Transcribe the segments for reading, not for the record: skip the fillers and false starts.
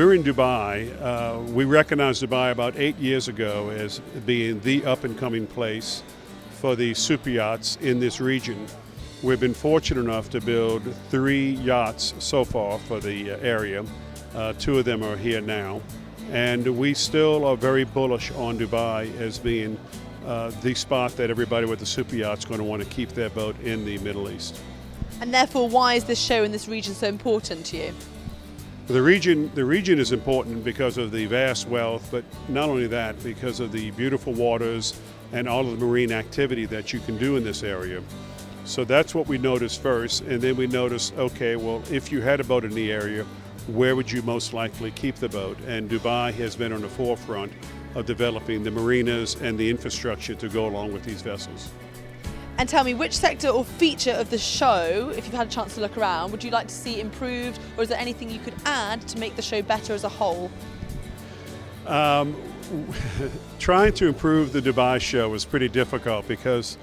here in Dubai, we recognized Dubai about 8 years ago as being the up-and-coming place for the super yachts in this region. We've been fortunate enough to build 3 yachts so far for the area. 2 of them are here now. And we still are very bullish on Dubai as being the spot that everybody with the super yacht's going to want to keep their boat in the Middle East. And therefore, why is this show in this region so important to you? The region is important because of the vast wealth, but not only that, because of the beautiful waters and all of the marine activity that you can do in this area. So that's what we noticed first, and then we noticed, okay, well, if you had a boat in the area, where would you most likely keep the boat? And Dubai has been on the forefront of developing the marinas and the infrastructure to go along with these vessels. And tell me, which sector or feature of the show, if you've had a chance to look around, would you like to see improved, or is there anything you could add to make the show better as a whole? Trying to improve the Dubai show is pretty difficult because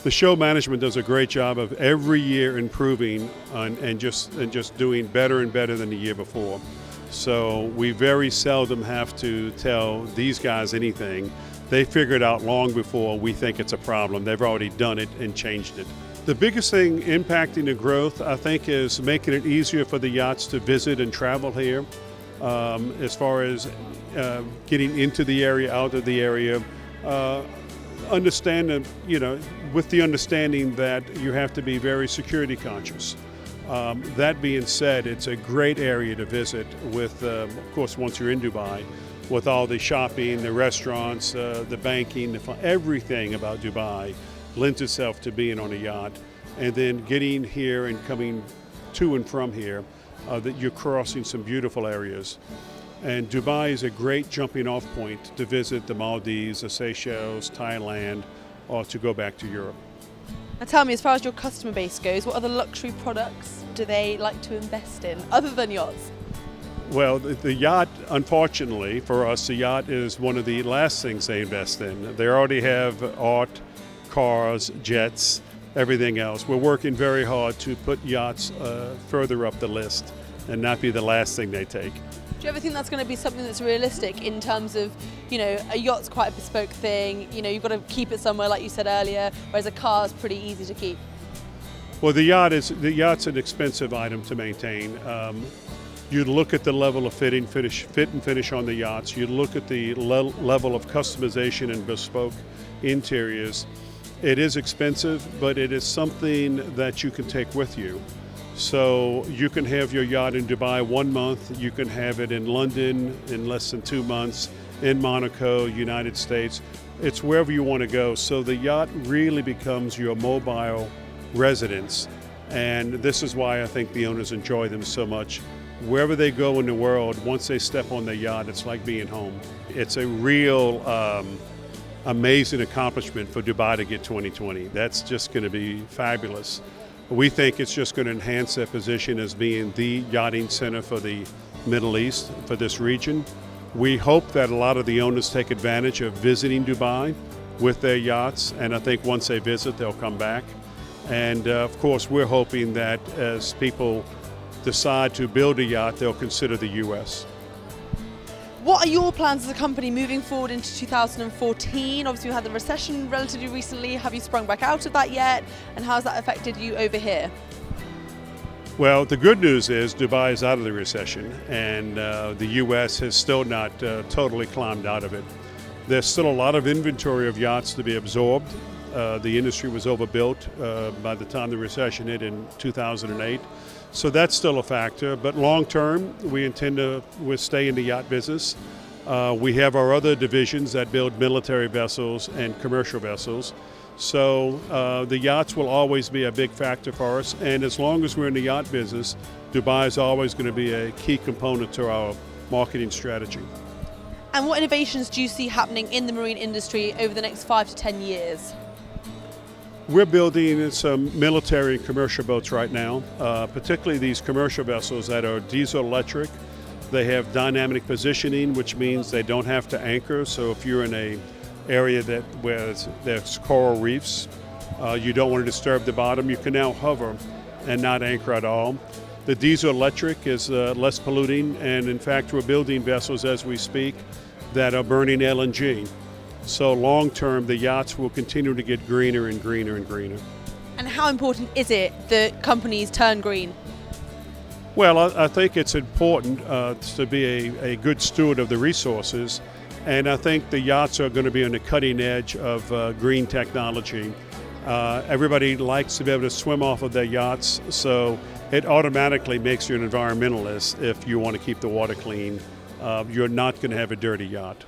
the show management does a great job of every year improving and just doing better and better than the year before. So we very seldom have to tell these guys anything. They figure it out long before we think it's a problem. They've already done it and changed it. The biggest thing impacting the growth, I think, is making it easier for the yachts to visit and travel here. As far as getting into the area, out of the area, understand, with the understanding that you have to be very security conscious. That being said, it's a great area to visit with, of course, once you're in Dubai, with all the shopping, the restaurants, the banking, everything about Dubai lends itself to being on a yacht. And then getting here and coming to and from here, that you're crossing some beautiful areas. And Dubai is a great jumping off point to visit the Maldives, the Seychelles, Thailand, or to go back to Europe. Now tell me, as far as your customer base goes, what other luxury products do they like to invest in, other than yachts? Well, the yacht, unfortunately for us, the yacht is one of the last things they invest in. They already have art, cars, jets, everything else. We're working very hard to put yachts further up the list and not be the last thing they take. Do you ever think that's going to be something that's realistic in terms of, a yacht's quite a bespoke thing, you've got to keep it somewhere like you said earlier, whereas a car's pretty easy to keep? Well, the yacht's an expensive item to maintain. You look at the level of fit and finish on the yachts. You look at the level of customization and bespoke interiors. It is expensive, but it is something that you can take with you. So you can have your yacht in Dubai 1 month, you can have it in London in less than 2 months, in Monaco, United States. It's wherever you want to go. So the yacht really becomes your mobile residence. And this is why I think the owners enjoy them so much. Wherever they go in the world, once they step on the yacht, it's like being home. It's a real amazing accomplishment for Dubai to get 2020. That's just going to be fabulous. We think it's just going to enhance their position as being the yachting center for the Middle East, for this region. We hope that a lot of the owners take advantage of visiting Dubai with their yachts, and I think once they visit, they'll come back. And of course, we're hoping that as people decide to build a yacht, they'll consider the U.S. What are your plans as a company moving forward into 2014? Obviously, we had the recession relatively recently. Have you sprung back out of that yet? And how has that affected you over here? Well, the good news is Dubai is out of the recession, and the U.S. has still not totally climbed out of it. There's still a lot of inventory of yachts to be absorbed. The industry was overbuilt by the time the recession hit in 2008. So that's still a factor, but long term, we intend to stay in the yacht business. We have our other divisions that build military vessels and commercial vessels. So the yachts will always be a big factor for us, and as long as we're in the yacht business, Dubai is always going to be a key component to our marketing strategy. And what innovations do you see happening in the marine industry over the next 5 to 10 years? We're building some military and commercial boats right now, particularly these commercial vessels that are diesel electric. They have dynamic positioning, which means they don't have to anchor. So if you're in an area where there's coral reefs, you don't want to disturb the bottom, you can now hover and not anchor at all. The diesel electric is less polluting, and in fact we're building vessels as we speak that are burning LNG. So long term the yachts will continue to get greener and greener and greener. And how important is it that companies turn green? Well, I think it's important to be a good steward of the resources, and I think the yachts are going to be on the cutting edge of green technology. Everybody likes to be able to swim off of their yachts, so it automatically makes you an environmentalist if you want to keep the water clean. You're not going to have a dirty yacht.